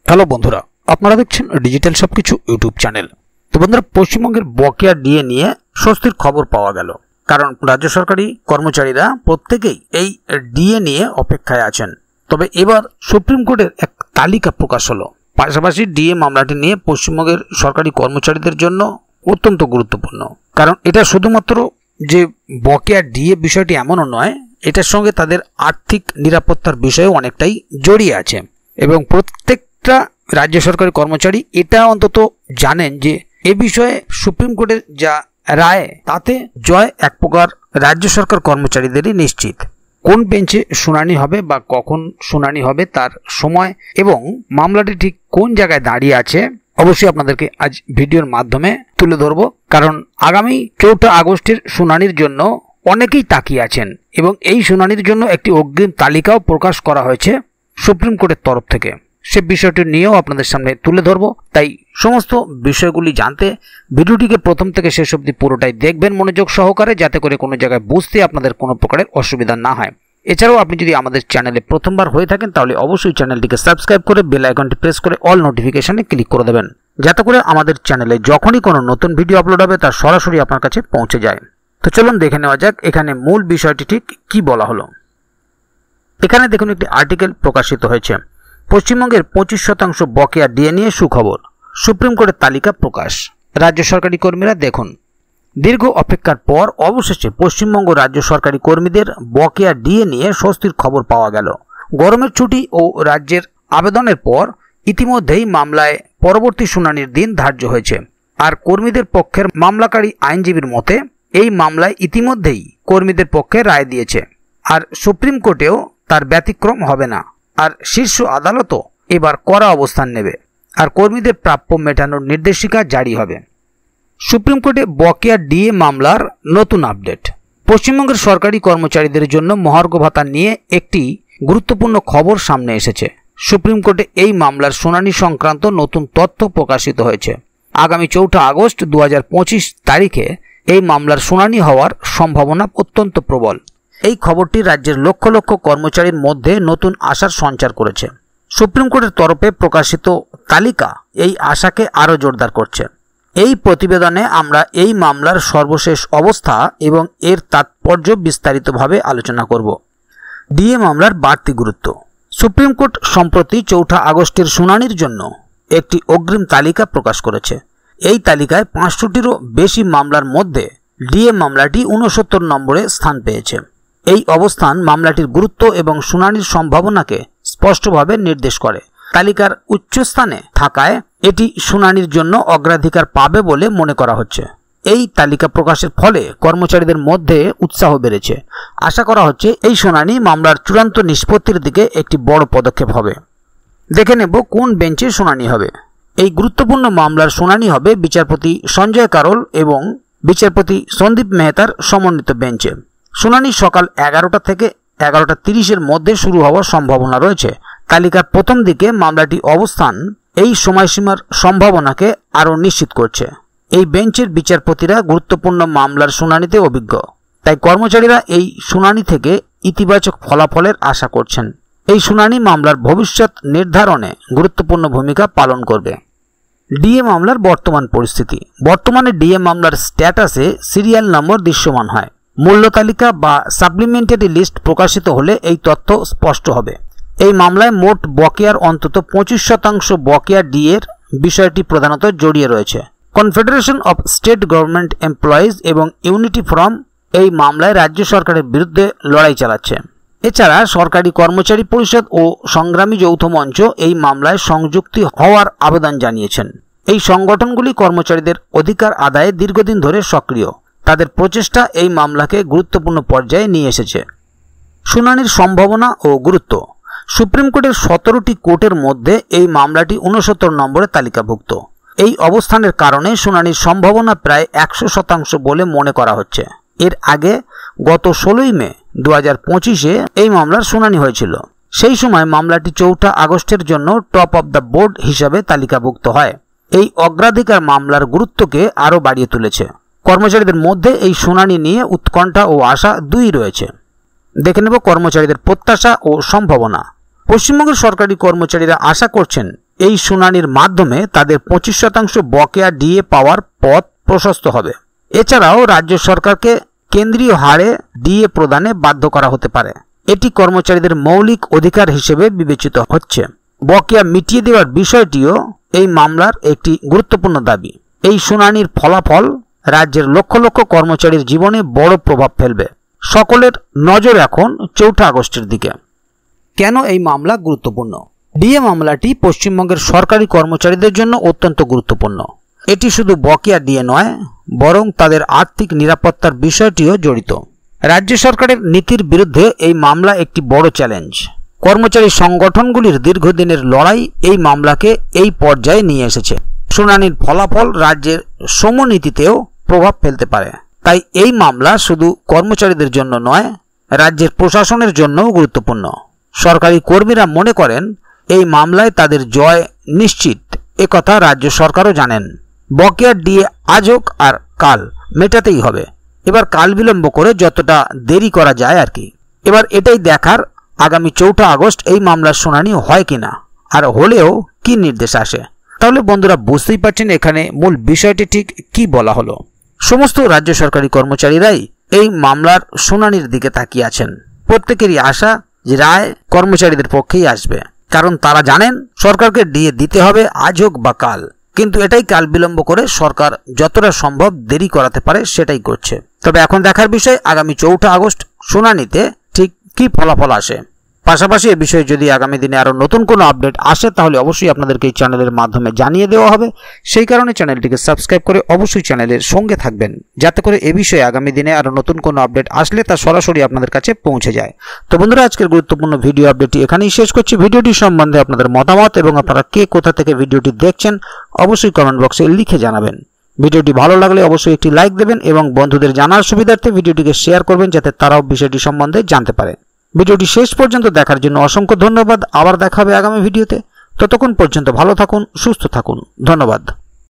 Hello বন্ধুরা, আপনারা দেখছেন ডিজিটাল সবকিছু ইউটিউব চ্যানেল। তো বন্ধুরা, পশ্চিমবঙ্গের বকেয়া ডিএ নিয়ে স্বস্তির খবর পাওয়া গেল, কারণ রাজ্য সরকারি কর্মচারীরা প্রত্যেকেই এই ডিএ নিয়ে অপেক্ষায় আছেন। তবে এবার সুপ্রিম কোর্টের এক তালিকা প্রকাশ হলো। পাশাপাশি ডিএ মামলাটি নিয়ে পশ্চিমবঙ্গের সরকারি কর্মচারীদের জন্য অত্যন্ত গুরুত্বপূর্ণ, কারণ এটা শুধুমাত্র যে বকেয়া ডিএ বিষয়টি এমনও নয়, এটার সঙ্গে তাদের আর্থিক নিরাপত্তার বিষয়ও অনেকটাই জড়িয়ে আছে। এবং প্রত্যেকটা রাজ্য সরকারি কর্মচারী এটা অন্তত জানেন যে এ বিষয়ে সুপ্রিম কোর্টের যা রায়, তাতে জয় এক প্রকার রাজ্য সরকার কর্মচারীদেরই নিশ্চিত। কোন বেঞ্চে শুনানি হবে বা কখন শুনানি হবে তার সময় এবং মামলাটি ঠিক কোন জায়গায় দাঁড়িয়ে আছে অবশ্যই আপনাদেরকে আজ ভিডিওর মাধ্যমে তুলে ধরব, কারণ আগামী 4 আগস্টের শুনানির জন্য অনেকেই তাকিয়ে আছেন এবং এই শুনানির জন্য একটি অগ্রিম তালিকাও প্রকাশ করা হয়েছে সুপ্রিম কোর্টের তরফ থেকে। সে বিষয়টি নিয়েও আপনাদের সামনে তুলে ধরব। তাই সমস্ত বিষয়গুলি জানতে ভিডিওটিকে প্রথম থেকে শেষ অবধি পুরোটাই দেখবেন মনোযোগ সহকারে, যাতে করে কোনো জায়গায় বুঝতে আপনাদের কোনো প্রকারের অসুবিধা না হয়। এছাড়াও আপনি যদি আমাদের চ্যানেলে প্রথমবার হয়ে থাকেন তাহলে অবশ্যই চ্যানেলটিকে সাবস্ক্রাইব করে বেল আইকনটি প্রেস করে অল নোটিফিকেশনে ক্লিক করে দেবেন, যাতে করে আমাদের চ্যানেলে যখনই কোনো নতুন ভিডিও আপলোড হবে তার সরাসরি আপনার কাছে পৌঁছে যায়। তো চলুন দেখে নেওয়া যাক এখানে মূল বিষয়টি ঠিক কি বলা হলো। এখানে দেখুন একটি আর্টিকেল প্রকাশিত হয়েছে। পশ্চিমবঙ্গের 25% বকেয়া ডিএ নিয়ে সুখবর, সুপ্রিম কোর্টের তালিকা প্রকাশ। রাজ্য সরকারি কর্মীরা দেখুন, দীর্ঘ অপেক্ষার পর অবশেষে পশ্চিমবঙ্গ রাজ্য সরকারি কর্মীদের বকেয়া ডিএ নিয়ে স্বস্তির খবর পাওয়া গেল। গরমের ছুটি ও রাজ্যের আবেদনের পর ইতিমধ্যেই মামলায় পরবর্তী শুনানির দিন ধার্য হয়েছে। আর কর্মীদের পক্ষের মামলাকারী আইনজীবীর মতে এই মামলায় ইতিমধ্যেই কর্মীদের পক্ষে রায় দিয়েছে, আর সুপ্রিম কোর্টেও তার ব্যতিক্রম হবে না। আর শীর্ষ আদালতও এবার কড়া অবস্থান নেবে আর কর্মীদের প্রাপ্য মেটানোর নির্দেশিকা জারি হবে। সুপ্রিম কোর্টে বকেয়া ডিএ মামলার নতুন আপডেট। পশ্চিমবঙ্গের সরকারি কর্মচারীদের জন্য মহার্ঘ ভাতা নিয়ে একটি গুরুত্বপূর্ণ খবর সামনে এসেছে। সুপ্রিম কোর্টে এই মামলার শুনানি সংক্রান্ত নতুন তথ্য প্রকাশিত হয়েছে। আগামী 4 আগস্ট 2025 তারিখে এই মামলার শুনানি হওয়ার সম্ভাবনা অত্যন্ত প্রবল। এই খবরটি রাজ্যের লক্ষ লক্ষ কর্মচারীর মধ্যে নতুন আশার সঞ্চার করেছে। সুপ্রিম কোর্টের তরফে প্রকাশিত তালিকা এই আশাকে আরও জোরদার করছে। এই প্রতিবেদনে আমরা এই মামলার সর্বশেষ অবস্থা এবং এর তাৎপর্য বিস্তারিতভাবে আলোচনা করব। ডিএ মামলার বাড়তি গুরুত্ব। সুপ্রিম কোর্ট সম্প্রতি 4 আগস্টের শুনানির জন্য একটি অগ্রিম তালিকা প্রকাশ করেছে। এই তালিকায় 500টিরও বেশি মামলার মধ্যে ডিএ মামলাটি 69 নম্বরে স্থান পেয়েছে। এই অবস্থান মামলাটির গুরুত্ব এবং শুনানির সম্ভাবনাকে স্পষ্টভাবে নির্দেশ করে। তালিকার উচ্চস্থানে থাকায় এটি শুনানির জন্য অগ্রাধিকার পাবে বলে মনে করা হচ্ছে। এই তালিকা প্রকাশের ফলে কর্মচারীদের মধ্যে উৎসাহ বেড়েছে। আশা করা হচ্ছে এই শুনানি মামলার চূড়ান্ত নিষ্পত্তির দিকে একটি বড় পদক্ষেপ হবে। দেখে নেব কোন বেঞ্চে শুনানি হবে। এই গুরুত্বপূর্ণ মামলার শুনানি হবে বিচারপতি সঞ্জয় কারোল এবং বিচারপতি সন্দীপ মেহতার সমন্বিত বেঞ্চে। শুনানি সকাল 11টা থেকে 11:30 মধ্যে শুরু হওয়ার সম্ভাবনা রয়েছে। তালিকার প্রথম দিকে মামলাটি অবস্থান এই সময়সীমার সম্ভাবনাকে আরও নিশ্চিত করছে। এই বেঞ্চের বিচারপতিরা গুরুত্বপূর্ণ মামলার শুনানিতে অভিজ্ঞ, তাই কর্মচারীরা এই শুনানি থেকে ইতিবাচক ফলাফলের আশা করছেন। এই শুনানি মামলার ভবিষ্যৎ নির্ধারণে গুরুত্বপূর্ণ ভূমিকা পালন করবে। ডিএ মামলার বর্তমান পরিস্থিতি। বর্তমানে ডিএ মামলার স্ট্যাটাসে সিরিয়াল নম্বর দৃশ্যমান হয়। মূল্য তালিকা বা সাপ্লিমেন্টারি লিস্ট প্রকাশিত হলে এই তথ্য স্পষ্ট হবে। এই মামলায় মোট বকেয়ার অন্তত 25% বকেয়া ডিএর বিষয়টি প্রধানত জড়িয়ে রয়েছে। Confederation of state government employees এবং ইউনিটি ফোরাম এই মামলায় রাজ্য সরকারের বিরুদ্ধে লড়াই চালাচ্ছে। এছাড়া সরকারি কর্মচারী পরিষদ ও সংগ্রামী যৌথ মঞ্চ এই মামলায় সংযুক্তি হওয়ার আবেদন জানিয়েছেন। এই সংগঠনগুলি কর্মচারীদের অধিকার আদায়ে দীর্ঘদিন ধরে সক্রিয়। তাদের প্রচেষ্টা এই মামলাকে গুরুত্বপূর্ণ পর্যায়ে নিয়ে এসেছে। শুনানির সম্ভাবনা ও গুরুত্ব। সুপ্রিম কোর্টের 17টি কোর্টের মধ্যে এই মামলাটি 69 নম্বরে তালিকাভুক্ত। এই অবস্থানের কারণে শুনানির সম্ভাবনা প্রায় 100% বলে মনে করা হচ্ছে। এর আগে গত 16 মে 2025-এ এই মামলার শুনানি হয়েছিল। সেই সময় মামলাটি 4 আগস্টের জন্য টপ অব দ্য বোর্ড হিসাবে তালিকাভুক্ত হয়। এই অগ্রাধিকার মামলার গুরুত্বকে আরও বাড়িয়ে তুলেছে। কর্মচারীদের মধ্যে এই শুনানি নিয়ে উৎকণ্ঠা ও আশা দুই রয়েছে। দেখে নেব কর্মচারীদের প্রত্যাশা ও সম্ভাবনা। পশ্চিমবঙ্গের সরকারি কর্মচারীরা আশা করছেন এই শুনানির মাধ্যমে তাদের 25% বকেয়া ডিএ পাওয়ার পথ প্রশস্ত হবে। এছাড়াও রাজ্য সরকারকে কেন্দ্রীয় হারে ডিএ প্রদানে বাধ্য করা হতে পারে। এটি কর্মচারীদের মৌলিক অধিকার হিসেবে বিবেচিত হচ্ছে। বকেয়া মিটিয়ে দেওয়ার বিষয়টিও এই মামলার একটি গুরুত্বপূর্ণ দাবি। এই শুনানির ফলাফল রাজ্যের লক্ষ লক্ষ কর্মচারীর জীবনে বড় প্রভাব ফেলবে। সকলের নজর এখন 4 আগস্টের দিকে। কেন এই মামলা গুরুত্বপূর্ণ? ডিএ মামলাটি পশ্চিমবঙ্গের সরকারি কর্মচারীদের জন্য অত্যন্ত গুরুত্বপূর্ণ। এটি শুধু বকেয়া ডিএ নয়, বরং তাদের আর্থিক নিরাপত্তার বিষয়টিও জড়িত। রাজ্য সরকারের নীতির বিরুদ্ধে এই মামলা একটি বড় চ্যালেঞ্জ। কর্মচারী সংগঠনগুলির দীর্ঘদিনের লড়াই এই মামলাকে এই পর্যায়ে নিয়ে এসেছে। শুনানির ফলাফল রাজ্যের শ্রমনীতিতেও প্রভাব ফেলতে পারে। তাই এই মামলা শুধু কর্মচারীদের জন্য নয়, রাজ্যের প্রশাসনের জন্যও গুরুত্বপূর্ণ। সরকারি কর্মীরা মনে করেন এই মামলায় তাদের জয় নিশ্চিত, একথা রাজ্য সরকারও জানেন। বকেয়া ডিএ আজ হোক আর কাল মেটাতেই হবে। এবার কাল বিলম্ব করে যতটা দেরি করা যায় আর কি। এবার এটাই দেখার আগামী 4 আগস্ট এই মামলার শুনানি হয় কিনা, আর হলেও কি নির্দেশ আসে। তাহলে বন্ধুরা বুঝতেই পারছেন এখানে মূল বিষয়টি ঠিক কি বলা হলো। সমস্ত রাজ্য সরকারি কর্মচারীরাই এই মামলার শুনানির দিকে তাকিয়ে আছেন। প্রত্যেকেরই আশা যে রায় কর্মচারীদের পক্ষেই আসবে, কারণ তারা জানেন সরকারকে ডিএ দিতে হবে আজ হোক বা কাল। কিন্তু এটাই কাল বিলম্ব করে সরকার যতটা সম্ভব দেরি করাতে পারে সেটাই করছে। তবে এখন দেখার বিষয় আগামী 4 আগস্ট শুনানিতে ঠিক কি ফলাফল আসে। পাশাপাশি এ বিষয়ে যদি আগামী দিনে আরও নতুন কোনো আপডেট আসে তাহলে অবশ্যই আপনাদেরকে এই চ্যানেলের মাধ্যমে জানিয়ে দেওয়া হবে। সেই কারণে চ্যানেলটিকে সাবস্ক্রাইব করে অবশ্যই চ্যানেলের সঙ্গে থাকবেন, যাতে করে এ বিষয়ে আগামী দিনে আরও নতুন কোনো আপডেট আসলে তা সরাসরি আপনাদের কাছে পৌঁছে যায়। তো বন্ধুরা, আজকের গুরুত্বপূর্ণ ভিডিও আপডেটটি এখানেই শেষ করছি। ভিডিওটি সম্বন্ধে আপনাদের মতামত এবং আপনারা কে কোথা থেকে ভিডিওটি দেখছেন অবশ্যই কমেন্ট বক্সে লিখে জানাবেন। ভিডিওটি ভালো লাগলে অবশ্যই একটি লাইক দেবেন এবং বন্ধুদের জানার সুবিধার্থে ভিডিওটিকে শেয়ার করবেন, যাতে তারাও বিষয়টি সম্বন্ধে জানতে পারে। ভিডিওটি শেষ পর্যন্ত দেখার জন্য অসংখ্য ধন্যবাদ। আবার দেখা হবে আগামী ভিডিওতে। ততক্ষণ পর্যন্ত ভালো থাকুন, সুস্থ থাকুন। ধন্যবাদ।